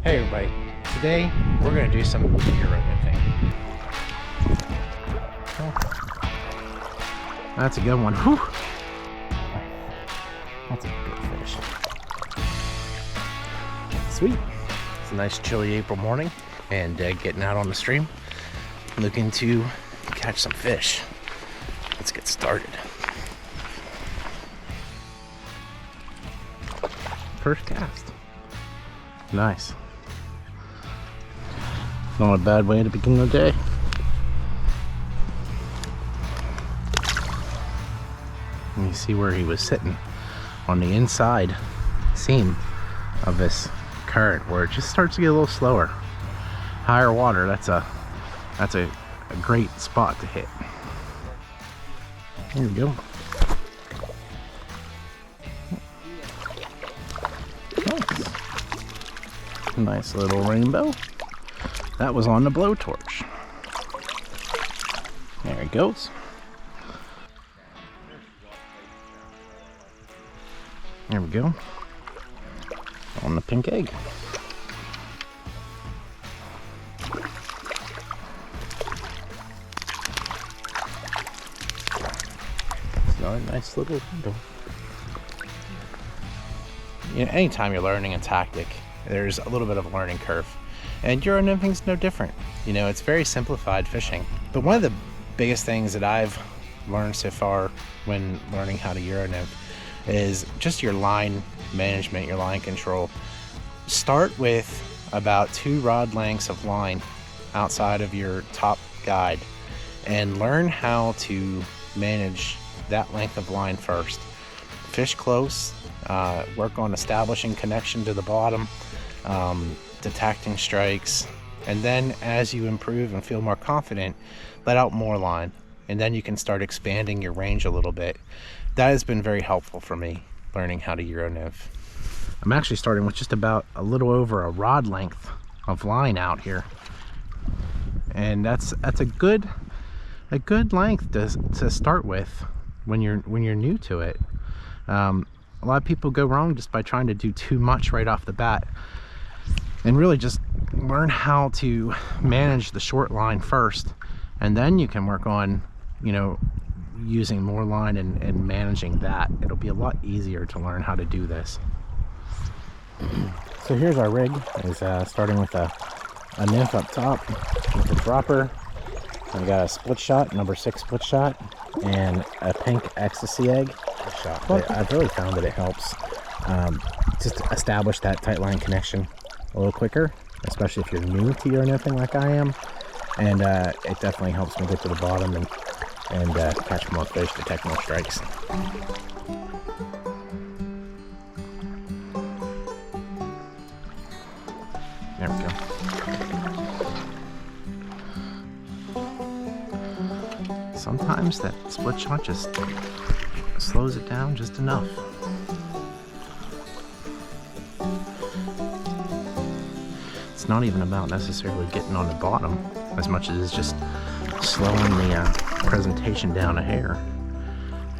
Hey everybody, today we're going to do some Euro nymphing. Oh, that's a good one. Whew. That's a good fish. Sweet. It's a nice chilly April morning and getting out on the stream looking to catch some fish. Let's get started. First cast. Nice. Not a bad way to begin the day. And you see where he was sitting on the inside seam of this current where it just starts to get a little slower. Higher water, that's a great spot to hit. There we go. Nice little rainbow. That was on the blowtorch. There he goes. There we go. On the pink egg. It's another nice little window. You know, anytime you're learning a tactic, there's a little bit of a learning curve. And Euro nymphing's no different. You know, it's very simplified fishing. But one of the biggest things that I've learned so far when learning how to Euro nymph is just your line management, your line control. Start with about 2 rod lengths of line outside of your top guide and learn how to manage that length of line first. Fish close, work on establishing connection to the bottom, detecting strikes, and then as you improve and feel more confident, let out more line, and then you can start expanding your range a little bit. That has been very helpful for me learning how to Euro nymph. I'm actually starting with just about a little over a rod length of line out here, and that's a good length to start with when you're new to it. A lot of people go wrong just by trying to do too much right off the bat, and really just learn how to manage the short line first, and then you can work on, you know, using more line and managing that. It'll be a lot easier to learn how to do this. So here's our rig. Is starting with a nymph up top with a dropper. I got a split shot, number 6 split shot, and a pink ecstasy egg. I've really found that it helps just establish that tight line connection a little quicker, especially if you're new to Euro nymphing like I am, and it definitely helps me get to the bottom and catch more fish, detect more strikes. There we go. Sometimes that split shot just slows it down just enough. It's not even about necessarily getting on the bottom as much as it's just slowing the presentation down a hair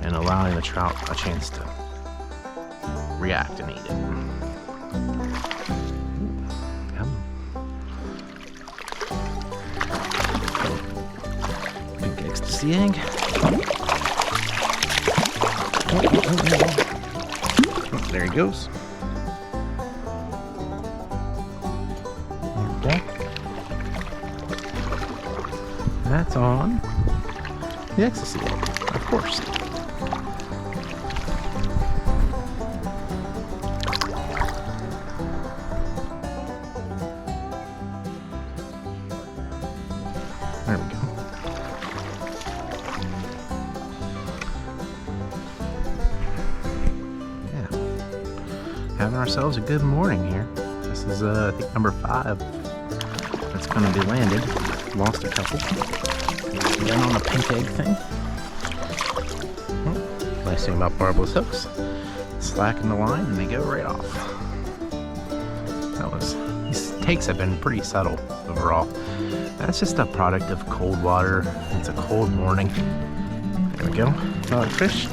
and allowing the trout a chance to react and eat it. Pink ecstasy egg. Oh, there he goes. Okay. That's on the ecstasy egg, of course. There we go. Yeah. Having ourselves a good morning here. This is, I think, number 5 that's going to be landed. Lost a couple. Then on the pink egg thing. Nice thing about barbless hooks. Slacken the line and they go right off. These takes have been pretty subtle overall. That's just a product of cold water. It's a cold morning. There we go. Another fish.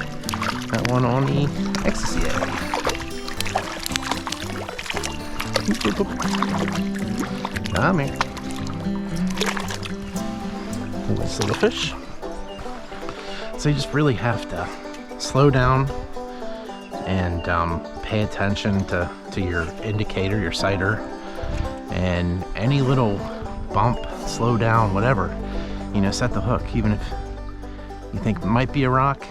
That one on the ecstasy egg. Come here. This little fish. So you just really have to slow down and pay attention to your indicator, your sighter, and any little bump, slow down, whatever, you know, set the hook. Even if you think it might be a rock,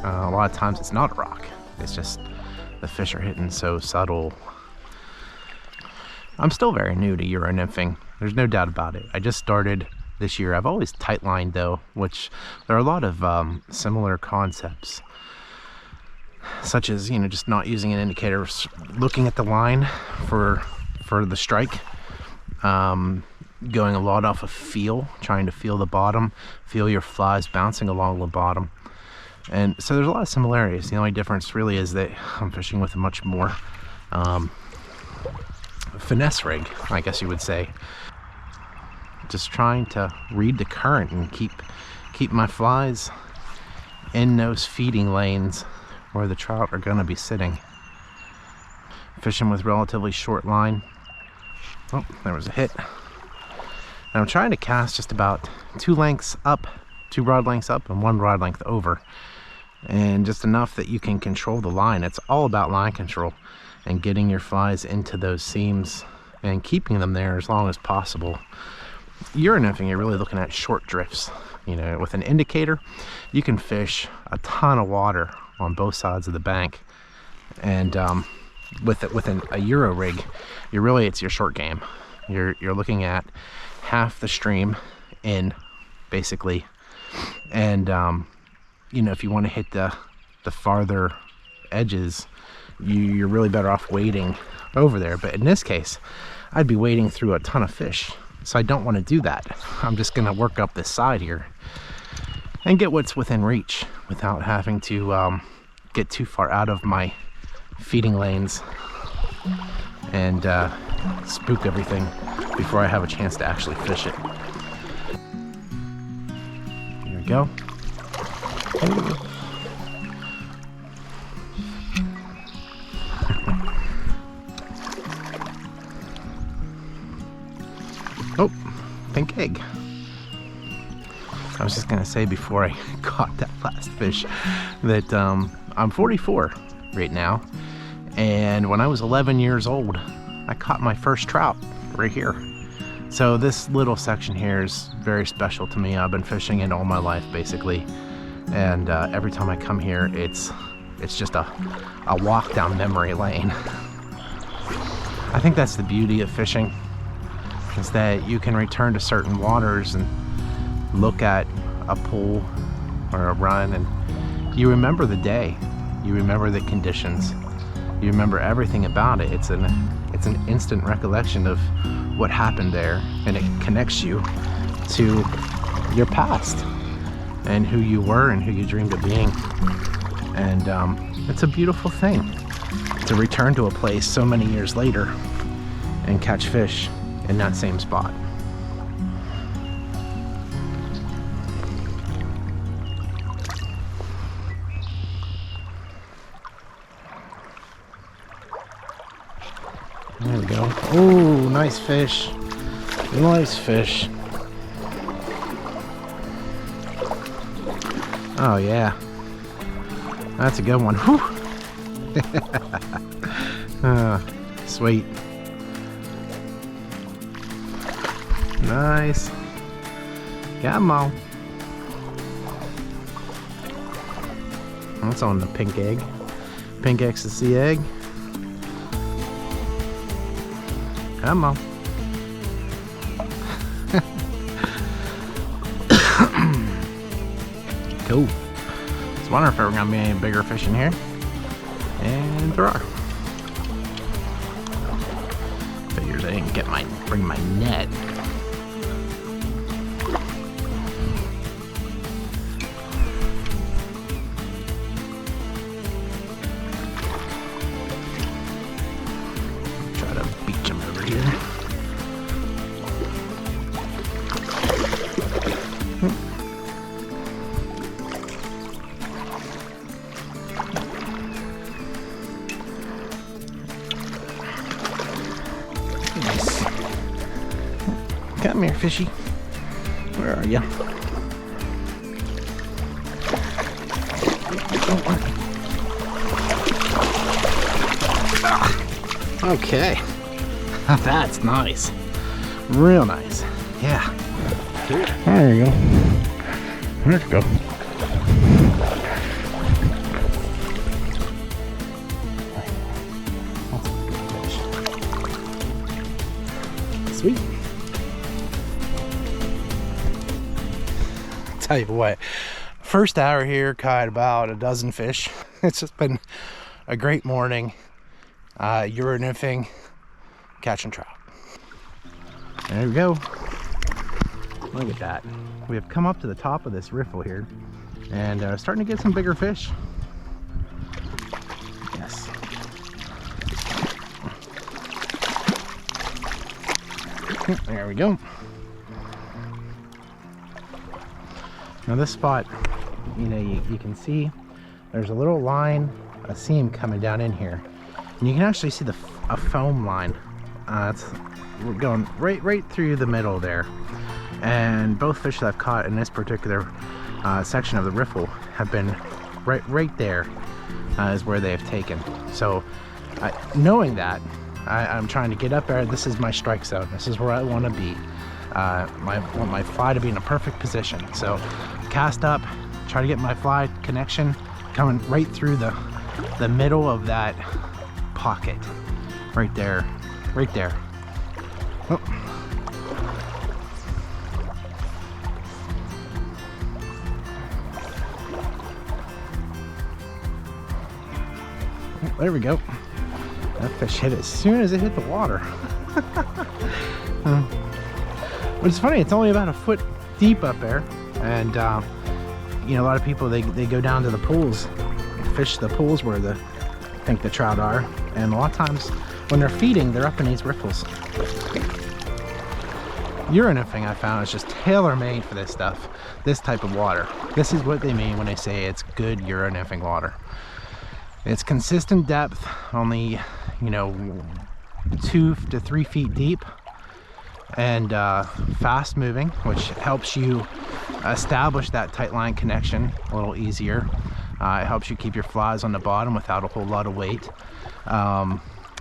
a lot of times it's not a rock. It's just the fish are hitting so subtle. I'm still very new to Euro nymphing. There's no doubt about it. I just started this year. I've always tight lined though, which there are a lot of similar concepts, such as, you know, just not using an indicator, looking at the line for the strike, going a lot off of feel, trying to feel the bottom, feel your flies bouncing along the bottom. And so there's a lot of similarities. The only difference really is that I'm fishing with a much more finesse rig, I guess you would say. Just trying to read the current and keep my flies in those feeding lanes where the trout are going to be sitting. Fishing with relatively short line. Oh, there was a hit. And I'm trying to cast just about 2 rod lengths up and 1 rod length over, and just enough that you can control the line. It's all about line control and getting your flies into those seams and keeping them there as long as possible. Euro nymphing, you're really looking at short drifts. You know, with an indicator, you can fish a ton of water on both sides of the bank, and with a Euro rig, it's your short game. You're looking at half the stream in, basically, and you know, if you want to hit the farther edges, you're really better off wading over there. But in this case, I'd be wading through a ton of fish, so I don't want to do that. I'm just going to work up this side here and get what's within reach without having to get too far out of my feeding lanes and spook everything before I have a chance to actually fish it. Here we go. Ooh. Oh, pink egg. I was just gonna say before I caught that last fish that I'm 44 right now, and when I was 11 years old, I caught my first trout right here. So this little section here is very special to me. I've been fishing it all my life, basically, and every time I come here, it's just a walk down memory lane. I think that's the beauty of fishing, is that you can return to certain waters and look at a pool or a run, and you remember the day, you remember the conditions, you remember everything about it. It's an instant recollection of what happened there, and it connects you to your past and who you were and who you dreamed of being. And it's a beautiful thing to return to a place so many years later and catch fish in that same spot. There we go. Oh, nice fish. Nice fish. Oh yeah. That's a good one. Whew. Sweet. Nice. Come on. That's on the pink egg. Pink ecstasy egg. Come on. Cool. I was wondering if there were going to be any bigger fish in here. And there are. Figures I didn't bring my net. Try to beach him over here. Come here, fishy. Where are you? Okay. That's nice. Real nice. Yeah. There you go. Let's go. Sweet. Tell you what, first hour here caught about a dozen fish. It's just been a great morning. Euro nymphing, catching trout. There we go. Look at that. We have come up to the top of this riffle here and starting to get some bigger fish. Yes. There we go. Now this spot, you know, you can see there's a little line, a seam coming down in here. And you can actually see a foam line. We're going right through the middle there. And both fish that I've caught in this particular section of the riffle have been right there is where they have taken. So knowing that, I'm trying to get up there. This is my strike zone. This is where I want to be. I want my fly to be in a perfect position. So cast up, try to get my fly connection coming right through the middle of that pocket. Right there. Right there. Oh. There we go. That fish hit as soon as it hit the water. But it's funny, it's only about a foot deep up there. And you know, a lot of people, they go down to the pools, fish the pools where I think the trout are. And a lot of times when they're feeding, they're up in these riffles. Euro nymphing, I found, is just tailor-made for this stuff, this type of water. This is what they mean when they say it's good Euro nymphing water. It's consistent depth, only, you know, 2 to 3 feet deep, and fast moving, which helps you establish that tight line connection a little easier. It helps you keep your flies on the bottom without a whole lot of weight.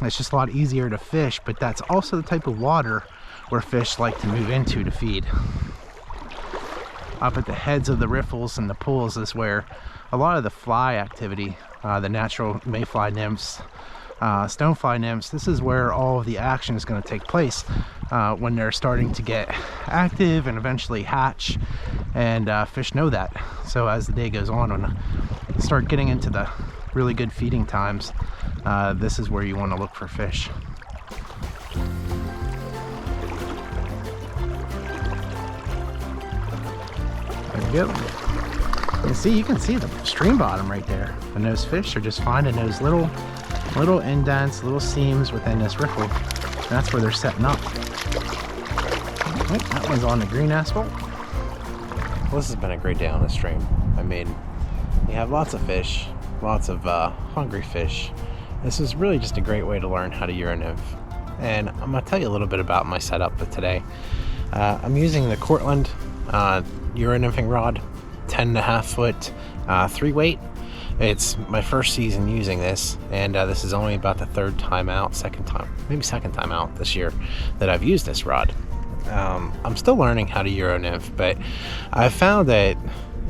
It's just a lot easier to fish, but that's also the type of water where fish like to move into to feed. Up at the heads of the riffles and the pools is where a lot of the fly activity, the natural mayfly nymphs, stonefly nymphs, this is where all of the action is going to take place when they're starting to get active and eventually hatch, and fish know that. So as the day goes on, when you start getting into the really good feeding times, this is where you want to look for fish. There we go. You can see the stream bottom right there, and those fish are just finding those little indents, little seams within this riffle. That's where they're setting up. Oh, that one's on the green asphalt. Well, this has been a great day on the stream. I mean, you have lots of fish, lots of hungry fish. This is really just a great way to learn how to Euro nymph. And I'm gonna tell you a little bit about my setup for today. I'm using the Cortland Euro nymphing rod, 10.5 foot 3-weight. It's my first season using this, and this is only about the second time out this year that I've used this rod. I'm still learning how to Euro nymph, but I've found that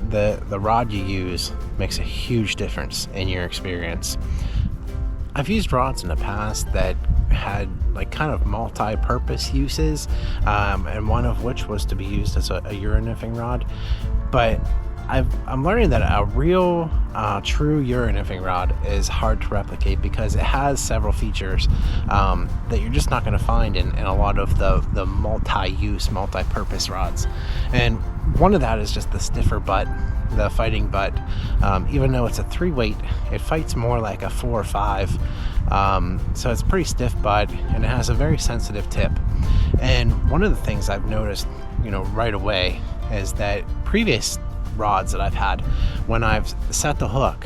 the rod you use makes a huge difference in your experience. I've used rods in the past that had like kind of multi-purpose uses, and one of which was to be used as a Euro nymphing rod, but I'm learning that a real true Euro nymphing rod is hard to replicate because it has several features that you're just not going to find in a lot of the multi-use, multi-purpose rods. And one of that is just the stiffer butt, the fighting butt. Even though it's a 3-weight, it fights more like a 4 or 5. So it's pretty stiff butt, and it has a very sensitive tip. And one of the things I've noticed, you know, right away is that previous rods that I've had, when I've set the hook,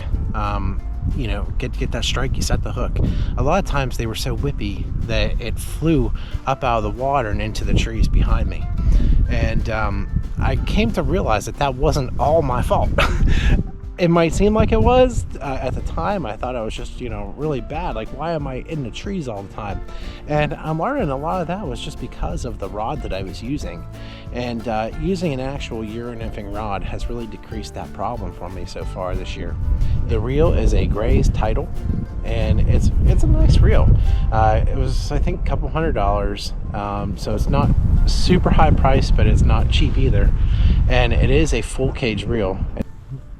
you know, get that strike, you set the hook, a lot of times they were so whippy that it flew up out of the water and into the trees behind me. And I came to realize that that wasn't all my fault. It might seem like it was. At the time, I thought I was just, really bad. Like, why am I in the trees all the time? And I'm learning a lot of that was just because of the rod that I was using. And using an actual Euro nymphing rod has really decreased that problem for me so far this year. The reel is a Gray's Tidal, and it's a nice reel. It was, I think, a couple $100, so it's not super high price, but it's not cheap either. And it is a full cage reel.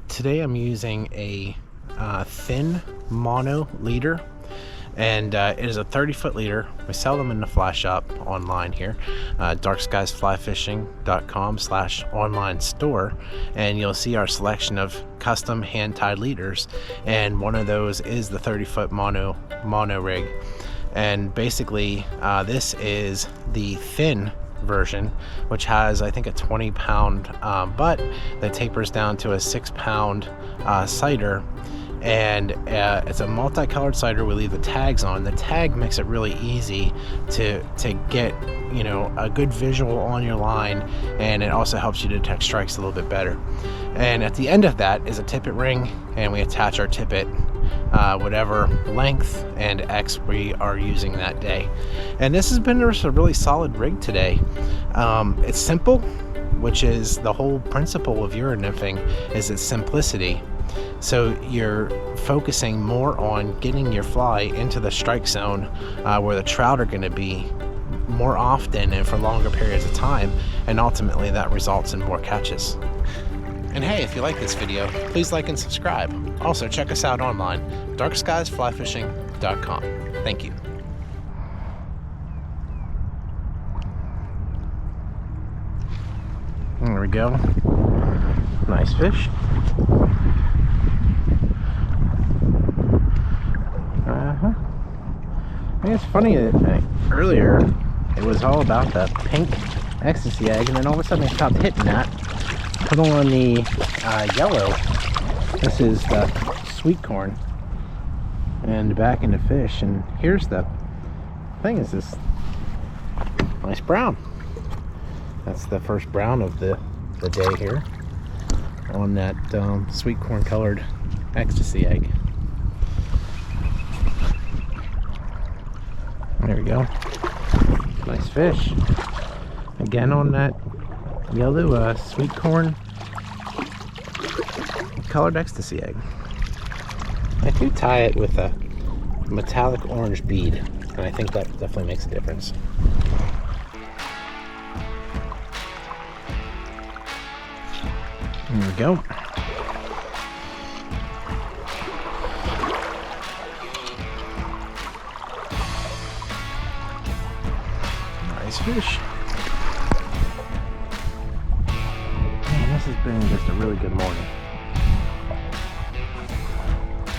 Today I'm using a thin mono leader, and it is a 30-foot leader. We sell them in the fly shop online here, darkskiesflyfishing.com/online store, and you'll see our selection of custom hand-tied leaders, and one of those is the 30-foot mono rig. And basically this is the thin version, which has, I think, a 20-pound butt that tapers down to a 6-pound cider, and it's a multicolored cider. We leave the tags on. The tag makes it really easy to get a good visual on your line, and it also helps you detect strikes a little bit better. And at the end of that is a tippet ring, and we attach our tippet whatever length and X we are using that day. And this has been just a really solid rig today. It's simple, which is the whole principle of Euro nymphing, is its simplicity. So you're focusing more on getting your fly into the strike zone where the trout are going to be more often and for longer periods of time, and ultimately that results in more catches. And hey, if you like this video, please like and subscribe. Also, check us out online, darkskiesflyfishing.com. Thank you. There we go. Nice fish. I think it's funny that earlier it was all about the pink ecstasy egg, and then all of a sudden I stopped hitting that. Put on the yellow. This is the sweet corn, and back into fish. And here's the thing: is this nice brown? That's the first brown of the day here on that sweet corn colored ecstasy egg. There we go. Nice fish. Again on that yellow sweet corn colored ecstasy egg. I do tie it with a metallic orange bead, and I think that definitely makes a difference. There we go. Nice fish. Man, this has been just a really good morning.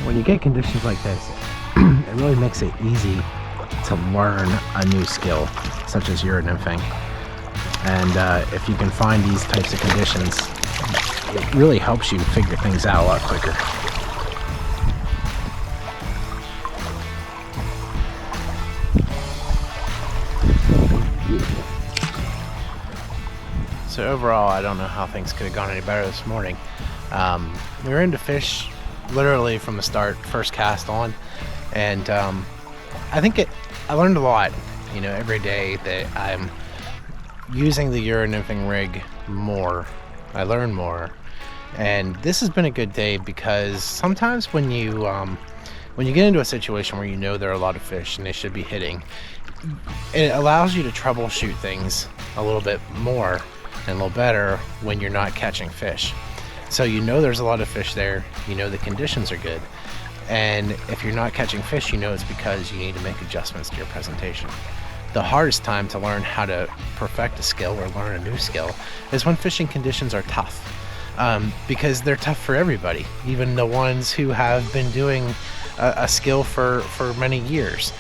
When you get conditions like this, it really makes it easy to learn a new skill, such as Euro nymphing. And if you can find these types of conditions, it really helps you figure things out a lot quicker. Beautiful. So overall, I don't know how things could have gone any better this morning. We were into fish literally from the start, first cast on, and I think I learned a lot, every day that I'm using the Euro nymphing rig more. I learn more, and this has been a good day because sometimes when you get into a situation where there are a lot of fish and they should be hitting, it allows you to troubleshoot things a little bit more and a little better when you're not catching fish. So there's a lot of fish there, the conditions are good, and if you're not catching fish, it's because you need to make adjustments to your presentation. The hardest time to learn how to perfect a skill or learn a new skill is when fishing conditions are tough, because they're tough for everybody, even the ones who have been doing a skill for many years.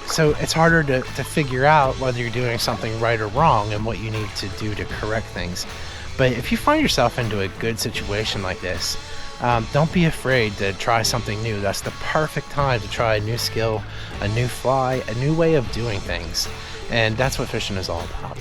So it's harder to figure out whether you're doing something right or wrong and what you need to do to correct things. But if you find yourself into a good situation like this, don't be afraid to try something new. That's the perfect time to try a new skill, a new fly, a new way of doing things. And that's what fishing is all about.